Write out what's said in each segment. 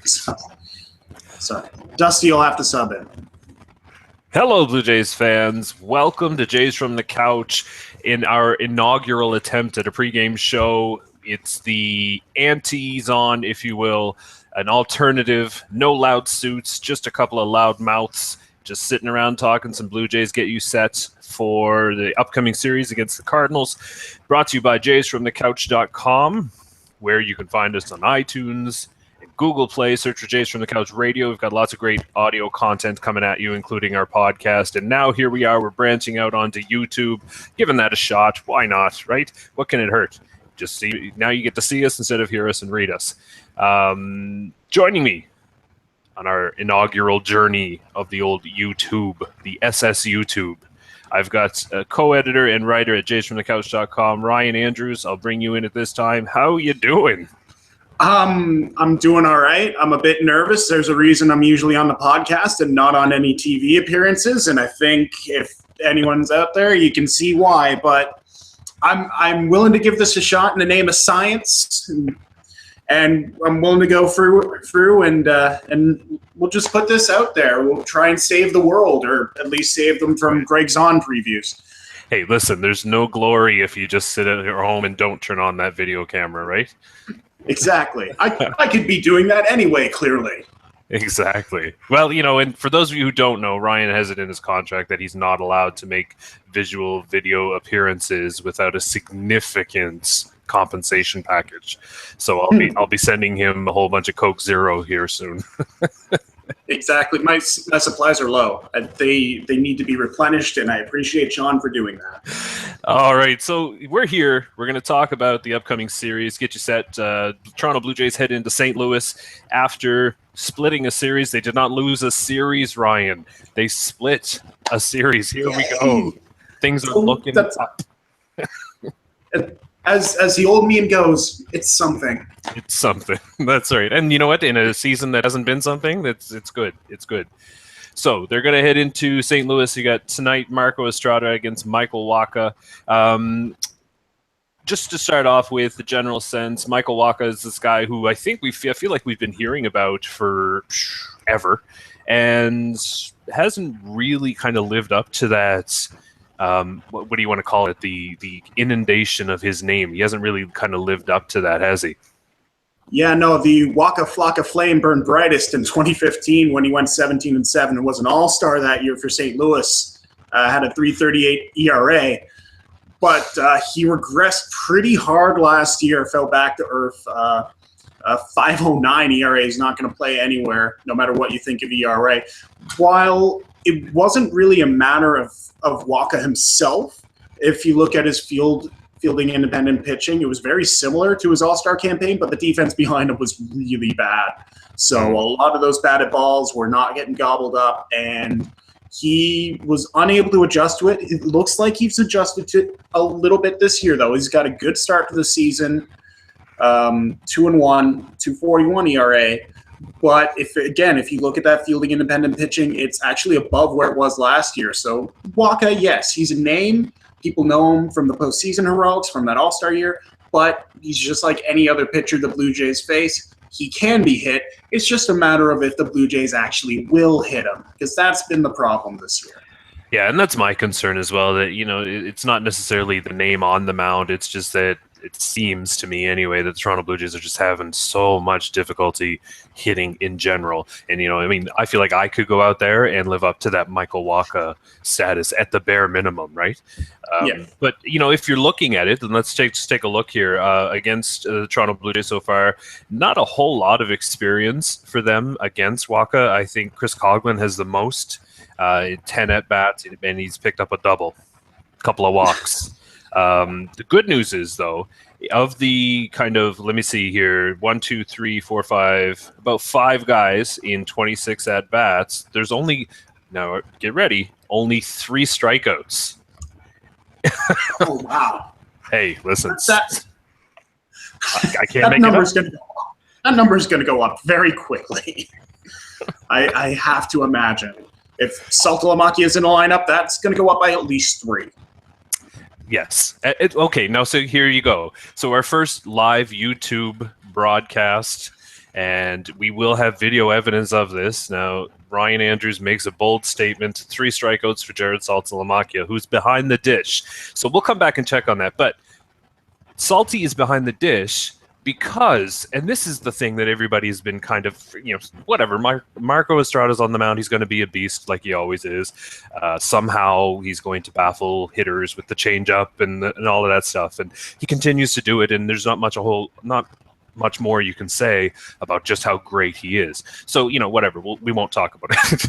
So, sorry. Dusty, you'll have to sub in. Hello, Blue Jays fans. Welcome to Jays from the Couch in our inaugural attempt at a pregame show. It's the antes on, if you will, an alternative, no loud suits, just a couple of loud mouths, just sitting around talking some Blue Jays, get you set for the upcoming series against the Cardinals. Brought to you by jaysfromthecouch.com, where you can find us on iTunes, Google Play. Search for Jays from the Couch Radio. We've got lots of great audio content coming at you, including our podcast. And now here we are. We're branching out onto YouTube, giving that a shot. Why not, right? What can it hurt? Just see. Now you get to see us instead of hear us and read us. Joining me on our inaugural journey of the old YouTube, the SS YouTube, I've got a co-editor and writer at jaysfromthecouch.com, Ryan Andrews. I'll bring you in at this time. How you doing? I'm doing all right. I'm a bit nervous. There's a reason I'm usually on the podcast and not on any TV appearances, and I think if anyone's out there, you can see why. But I'm willing to give this a shot in the name of science, and I'm willing to go through and we'll just put this out there. We'll try and save the world, or at least save them from Greg Zahn previews. Hey, listen, there's no glory if you just sit at your home and don't turn on that video camera, right? Exactly. I could be doing that anyway, clearly. Exactly. Well, and for those of you who don't know, Ryan has it in his contract that he's not allowed to make visual video appearances without a significant compensation package. So I'll be sending him a whole bunch of Coke Zero here soon. Exactly. My supplies are low. They need to be replenished, and I appreciate Sean for doing that. All right, so we're here. We're going to talk about the upcoming series, get you set. Toronto Blue Jays head into St. Louis after splitting a series. They did not lose a series, Ryan. They split a series. Here we go. Things are looking up. As the old meme goes, it's something. It's something. That's right. And you know what? In a season that hasn't been something, it's good. It's good. So they're going to head into St. Louis. You got tonight Marco Estrada against Michael Wacha. Just to start off with the general sense, Michael Wacha is this guy who I feel like we've been hearing about for ever, and hasn't really kind of lived up to that. What do you want to call it? The inundation of his name. He hasn't really kind of lived up to that, has he? Yeah, no, the Waka Flocka Flame burned brightest in 2015 when he went 17-7 and was an all-star that year for St. Louis. Had a 3.38 ERA, but he regressed pretty hard last year, fell back to earth. 5.09 ERA is not going to play anywhere, no matter what you think of ERA. While it wasn't really a matter of Wacha himself, if you look at his fielding independent pitching, it was very similar to his all-star campaign, but the defense behind him was really bad. So a lot of those batted balls were not getting gobbled up, and he was unable to adjust to it. It looks like he's adjusted to it a little bit this year, though. He's got a good start to the season, 2-1, 2.41 ERA. But if you look at that fielding independent pitching, it's actually above where it was last year. So Wacha, yes, he's a name. People know him from the postseason heroics, from that all-star year. But he's just like any other pitcher the Blue Jays face. He can be hit. It's just a matter of if the Blue Jays actually will hit him, because that's been the problem this year. Yeah, and that's my concern as well, that, it's not necessarily the name on the mound. It's just that it seems to me anyway that the Toronto Blue Jays are just having so much difficulty hitting in general. And, I feel like I could go out there and live up to that Michael Wacha status at the bare minimum, right? Yeah. But, if you're looking at it, then let's take a look here. Against the Toronto Blue Jays so far, not a whole lot of experience for them against Wacha. I think Chris Coghlan has the most, 10 at-bats, and he's picked up a double, a couple of walks. The good news is, though, of the kind of, let me see here, 1, 2, 3, 4, 5, about 5 guys in 26 at-bats, there's only, now get ready, only 3 strikeouts. Oh, wow. Hey, listen. I can't that make number's it up. That number's going to go up very quickly. I have to imagine. If Saltalamacchia is in the lineup, that's going to go up by at least 3. Yes. Okay, now so here you go. So our first live YouTube broadcast And we will have video evidence of this. Now, Ryan Andrews makes a bold statement, 3 strikeouts for Jared Saltalamacchia, who's behind the dish. So we'll come back and check on that. But Salty is behind the dish because, and this is the thing that everybody's been kind of, whatever, Marco Estrada's on the mound. He's going to be a beast like he always is. Somehow he's going to baffle hitters with the changeup and all of that stuff. And he continues to do it, and there's not much more you can say about just how great he is. So, whatever, we won't talk about it.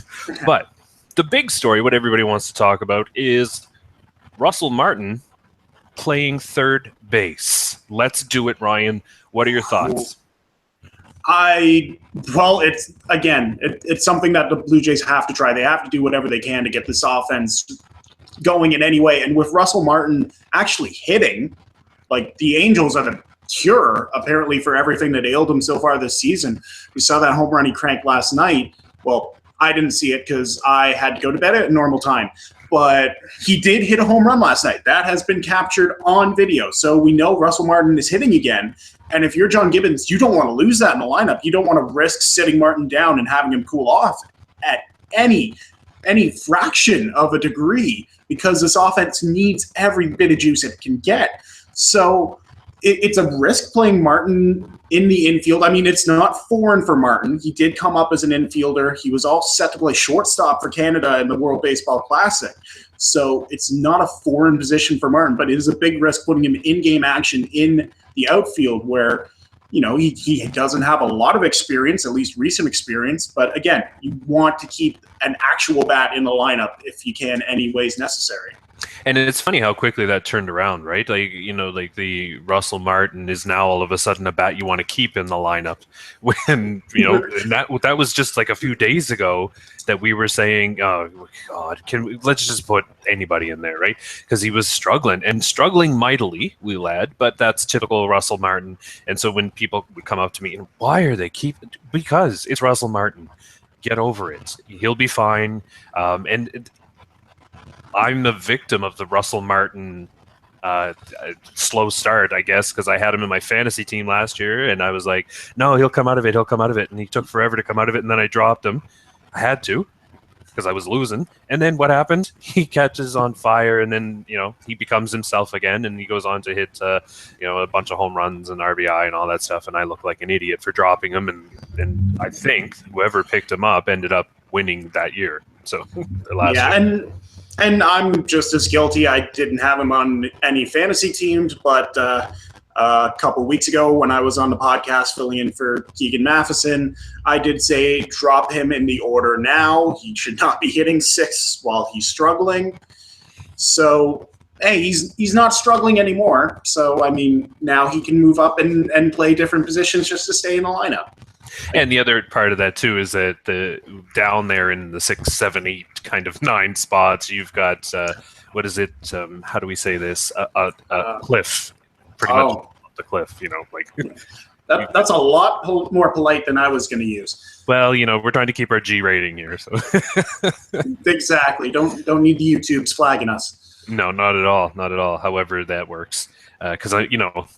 But the big story, what everybody wants to talk about, is Russell Martin playing third base. Let's do it, Ryan. What are your thoughts? It's something that the Blue Jays have to try. They have to do whatever they can to get this offense going in any way. And with Russell Martin actually hitting, like, the Angels are the cure, apparently, for everything that ailed him so far this season. We saw that home run he cranked last night. Well, I didn't see it because I had to go to bed at normal time. But he did hit a home run last night. That has been captured on video. So we know Russell Martin is hitting again. And if you're John Gibbons, you don't want to lose that in the lineup. You don't want to risk sitting Martin down and having him cool off at any fraction of a degree, because this offense needs every bit of juice it can get. So it's a risk playing Martin in the infield. I mean, it's not foreign for Martin. He did come up as an infielder. He was all set to play shortstop for Canada in the World Baseball Classic. So it's not a foreign position for Martin, but it is a big risk putting him in game action in the outfield where, he doesn't have a lot of experience, at least recent experience. But again, you want to keep an actual bat in the lineup if you can, any ways necessary. And it's funny how quickly that turned around, right? Like the Russell Martin is now all of a sudden a bat you want to keep in the lineup. When, and that was just like a few days ago that we were saying, oh, God, let's just put anybody in there, right? Because he was struggling mightily, we'll add, but that's typical Russell Martin. And so when people would come up to me, and why are they because it's Russell Martin. Get over it. He'll be fine. I'm the victim of the Russell Martin slow start, I guess, because I had him in my fantasy team last year, and I was like, no, he'll come out of it, and he took forever to come out of it, and then I dropped him. I had to, because I was losing. And then what happened? He catches on fire, and then, he becomes himself again, and he goes on to hit, a bunch of home runs and RBI and all that stuff, and I look like an idiot for dropping him, and I think whoever picked him up ended up winning that year. So, last year. And I'm just as guilty. I didn't have him on any fantasy teams, but a couple weeks ago when I was on the podcast filling in for Keegan Matheson, I did say drop him in the order now. He should not be hitting 6 while he's struggling. So, hey, he's not struggling anymore. So, I mean, now he can move up and play different positions just to stay in the lineup. And the other part of that too is that down there in the 6, 7, 8, kind of 9 spots, you've got what is it? How do we say this? A cliff, pretty much the cliff. That's a lot more polite than I was going to use. Well, we're trying to keep our G rating here, so exactly. Don't need the YouTube's flagging us. No, not at all. Not at all. However, that works. Because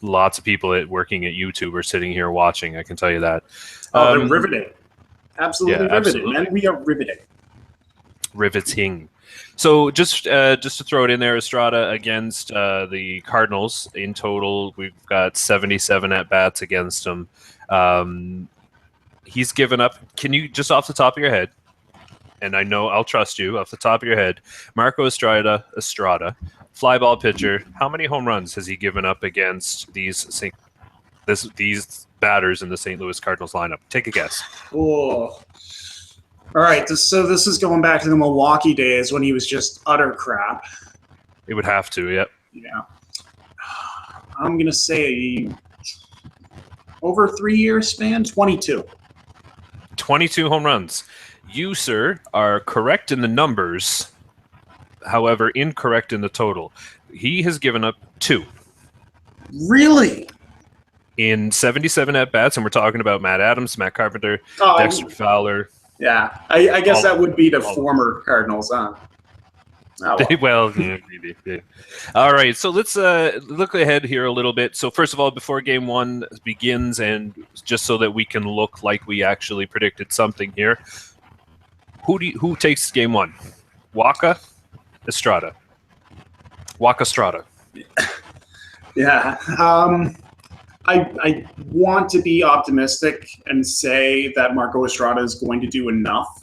lots of people working at YouTube are sitting here watching. I can tell you that. They're riveting, absolutely riveting, absolutely. And we are riveting. So just to throw it in there, Estrada against the Cardinals in total, we've got 77 at bats against him. He's given up. Can you just off the top of your head? And I know I'll trust you off the top of your head. Marco Estrada, fly ball pitcher. How many home runs has he given up against these batters in the St. Louis Cardinals lineup? Take a guess. Oh. All right. So this is going back to the Milwaukee days when he was just utter crap. It would have to, yep. Yeah. I'm going to say over 3 year span, 22. 22 home runs. You, sir, are correct in the numbers, however, incorrect in the total. He has given up 2. Really? In 77 at-bats, and we're talking about Matt Adams, Matt Carpenter, Dexter Fowler. Yeah, I guess that would be the former Cardinals, huh? Oh, well. Well, yeah, maybe. Yeah. All right, so let's look ahead here a little bit. So first of all, before Game 1 begins, and just so that we can look like we actually predicted something here, who takes Game 1? Wacha, Estrada. Wacha Estrada. Yeah. I want to be optimistic and say that Marco Estrada is going to do enough.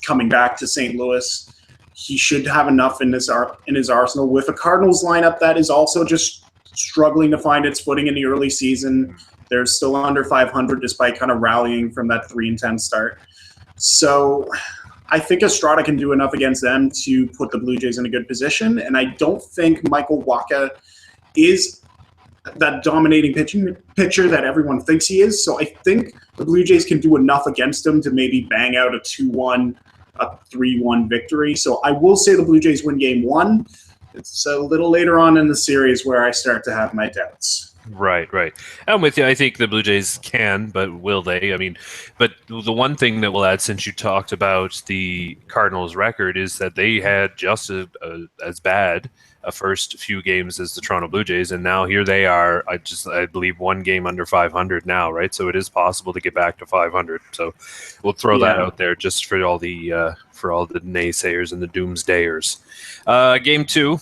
Coming back to St. Louis, he should have enough in his arsenal with a Cardinals lineup that is also just struggling to find its footing in the early season. They're still under 500 despite kind of rallying from that 3-10 start. So I think Estrada can do enough against them to put the Blue Jays in a good position, and I don't think Michael Wacha is that dominating pitcher that everyone thinks he is. So I think the Blue Jays can do enough against him to maybe bang out a 2-1, a 3-1 victory. So I will say the Blue Jays win Game 1. It's a little later on in the series where I start to have my doubts. Right. I'm with you. I think the Blue Jays can, but will they? I mean, but the one thing that we'll add, since you talked about the Cardinals' record, is that they had just as bad a first few games as the Toronto Blue Jays, and now here they are. I believe one game under 500 now, right? So it is possible to get back to 500. So we'll throw that out there just for all the naysayers and the doomsdayers. Game 2.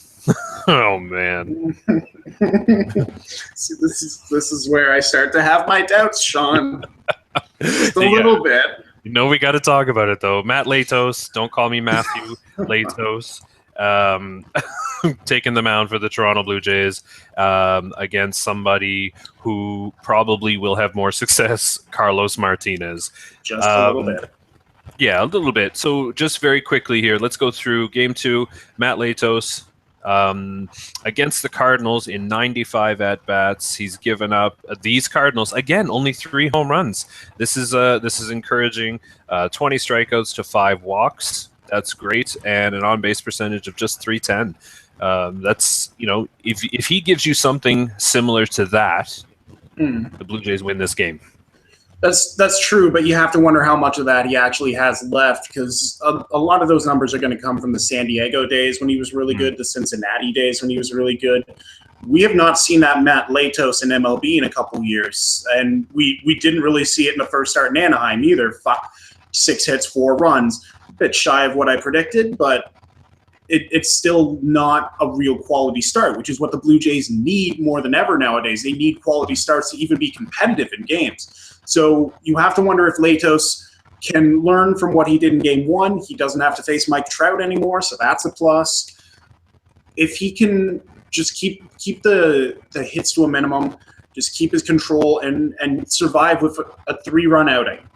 Oh man. See, this is where I start to have my doubts, Sean. Just a little bit. You know we got to talk about it though. Matt Latos, don't call me Matthew Latos. Taking the mound for the Toronto Blue Jays against somebody who probably will have more success, Carlos Martinez. Just a little bit. Yeah, a little bit. So just very quickly here, let's go through Game 2. Matt Latos against the Cardinals in 95 at-bats. He's given up these Cardinals, again, only 3 home runs. This is encouraging. 20 strikeouts to 5 walks. That's great. And an on-base percentage of just .310. That's, if he gives you something similar to that, the Blue Jays win this game. That's true, but you have to wonder how much of that he actually has left, because a lot of those numbers are going to come from the San Diego days when he was really good, the Cincinnati days when he was really good. We have not seen that Matt Latos in MLB in a couple years, and we didn't really see it in the first start in Anaheim either. 6 hits, 4 runs, a bit shy of what I predicted, but it's still not a real quality start, which is what the Blue Jays need more than ever nowadays. They need quality starts to even be competitive in games. So you have to wonder if Latos can learn from what he did in Game 1. He doesn't have to face Mike Trout anymore, so that's a plus. If he can just keep the hits to a minimum, just keep his control and survive with a 3-run outing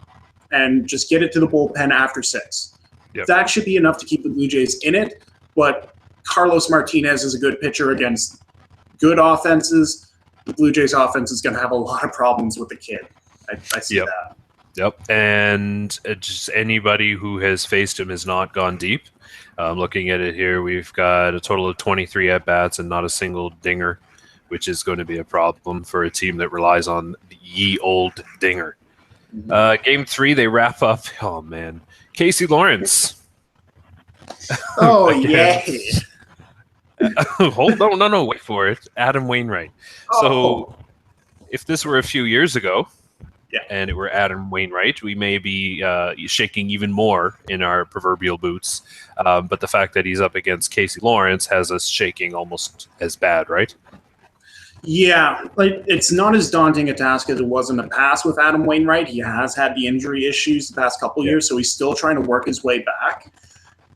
and just get it to the bullpen after 6. Yep. That should be enough to keep the Blue Jays in it, but Carlos Martinez is a good pitcher against good offenses. The Blue Jays offense is going to have a lot of problems with the kid. I see that. Yep. And just anybody who has faced him has not gone deep. Looking at it here, we've got a total of 23 at-bats and not a single dinger, which is going to be a problem for a team that relies on the ye old dinger. Game 3, they wrap up. Oh, man. Casey Lawrence. Oh, yay. Hold on. No, wait for it. Adam Wainwright. So if this were a few years ago, and it were Adam Wainwright, we may be shaking even more in our proverbial boots. But the fact that he's up against Casey Lawrence has us shaking almost as bad, right? Yeah, it's not as daunting a task as it was in the past with Adam Wainwright. He has had the injury issues the past couple years, so he's still trying to work his way back.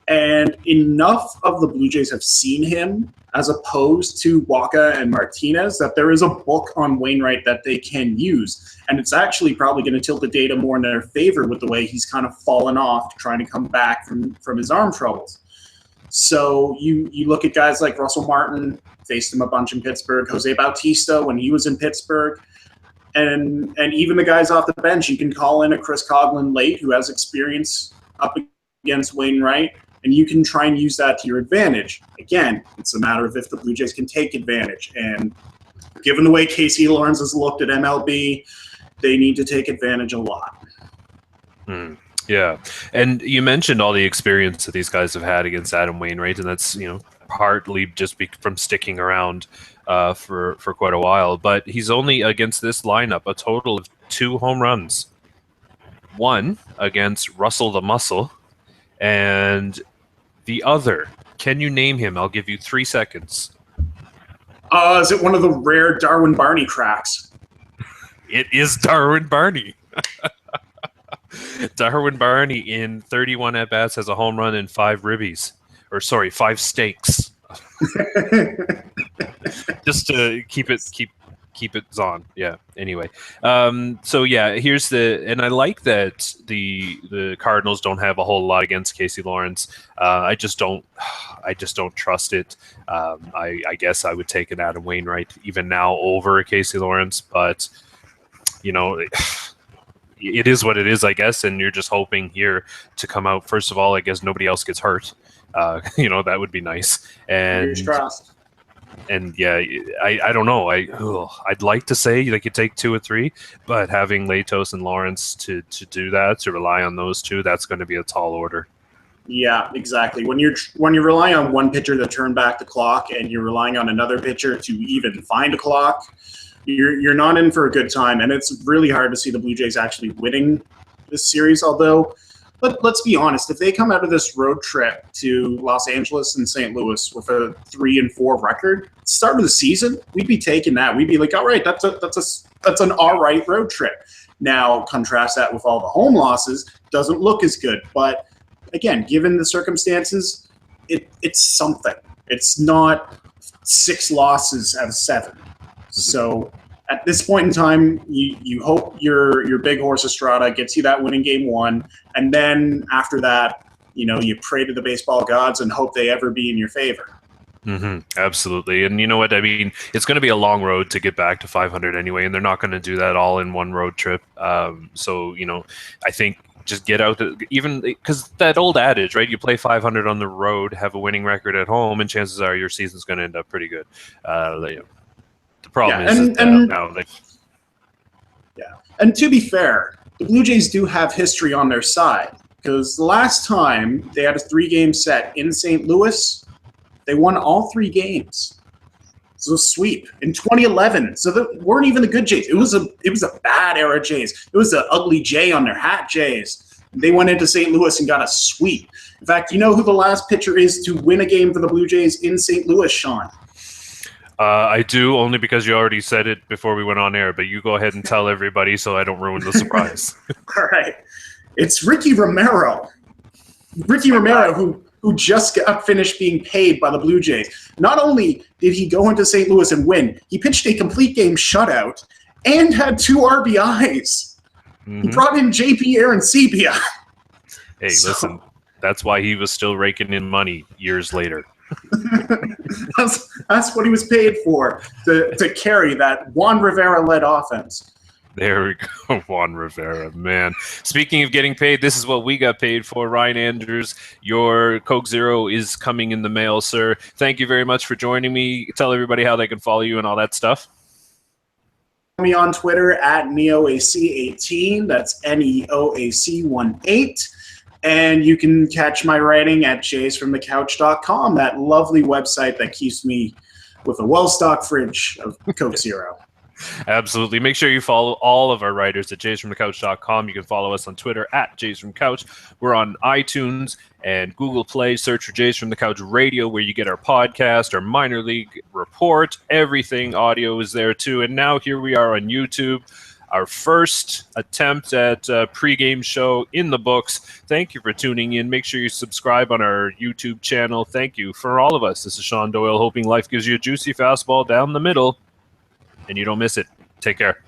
And enough of the Blue Jays have seen him, as opposed to Wacha and Martinez, that there is a book on Wainwright that they can use. And it's actually probably going to tilt the data more in their favor with the way he's kind of fallen off trying to come back from his arm troubles. So you look at guys like Russell Martin, faced him a bunch in Pittsburgh, Jose Bautista when he was in Pittsburgh, and even the guys off the bench. You can call in a Chris Coughlin late who has experience up against Wainwright, and you can try and use that to your advantage. Again, it's a matter of if the Blue Jays can take advantage. And given the way Casey Lawrence has looked at MLB, they need to take advantage a lot. Yeah, and you mentioned all the experience that these guys have had against Adam Wainwright, and that's partly just from sticking around for quite a while. But he's only against this lineup a total of 2 home runs. One against Russell the Muscle, and the other. Can you name him? I'll give you 3 seconds. Is it one of the rare Darwin Barney cracks? It is Darwin Barney. Darwin Barney in 31 at bats has a home run and 5 ribbies, 5 steaks. Just to keep it on. Yeah. Anyway, so yeah, here's and I like that the Cardinals don't have a whole lot against Casey Lawrence. I just don't trust it. I guess I would take an Adam Wainwright even now over Casey Lawrence, but it is what it is, I guess, and you're just hoping here to come out. First of all, I guess nobody else gets hurt. That would be nice. And yeah, I don't know. I'd like to say they could take 2 or 3, but having Latos and Lawrence to do that, to rely on those 2, that's going to be a tall order. Yeah, exactly. When you're relying on one pitcher to turn back the clock, and you're relying on another pitcher to even find a clock, you're not in for a good time, and it's really hard to see the Blue Jays actually winning this series. Although, let's be honest, if they come out of this road trip to Los Angeles and St. Louis with a 3-4 record, start of the season, we'd be taking that. We'd be like, all right, that's an all right road trip. Now, contrast that with all the home losses, doesn't look as good. But again, given the circumstances, it's something. It's not 6 losses out of 7. So at this point in time, you hope your big horse Estrada gets you that winning game 1, and then after that, you pray to the baseball gods and hope they ever be in your favor. Mm-hmm. Absolutely. And you know what I mean? It's going to be a long road to get back to 500 anyway, and they're not going to do that all in one road trip. So I think just get out, even because that old adage, right? You play 500 on the road, have a winning record at home, and chances are your season's going to end up pretty good. The problem is now they. Yeah, and to be fair, the Blue Jays do have history on their side, because the last time they had a 3-game set in St. Louis, they won all 3 games. So sweep in 2011. So they weren't even the good Jays. It was a bad era Jays. It was the ugly J on their hat Jays. They went into St. Louis and got a sweep. In fact, you know who the last pitcher is to win a game for the Blue Jays in St. Louis, Sean? I do, only because you already said it before we went on air, but you go ahead and tell everybody so I don't ruin the surprise. All right. It's Ricky Romero. Ricky Romero, who just got finished being paid by the Blue Jays. Not only did he go into St. Louis and win, he pitched a complete game shutout and had 2 RBIs. Mm-hmm. He brought in JP Arancibia. Hey, listen, that's why he was still raking in money years later. That's what he was paid for, to carry that Juan Rivera-led offense. There we go, Juan Rivera, man. Speaking of getting paid, this is what we got paid for. Ryan Andrews, your Coke Zero is coming in the mail, sir. Thank you very much for joining me. Tell everybody how they can follow you and all that stuff. Me on Twitter at NeoAC18. That's NeoAC18. And you can catch my writing at jaysfromthecouch.com, that lovely website that keeps me with a well-stocked fridge of Coke Zero. Absolutely. Make sure you follow all of our writers at jaysfromthecouch.com. You can follow us on Twitter at jaysfromcouch. We're on iTunes and Google Play. Search for Jays from the Couch Radio, where you get our podcast, our minor league report. Everything audio is there too. And now here we are on YouTube. Our first attempt at a pregame show in the books. Thank you for tuning in. Make sure you subscribe on our YouTube channel. Thank you for all of us. This is Sean Doyle, hoping life gives you a juicy fastball down the middle and you don't miss it. Take care.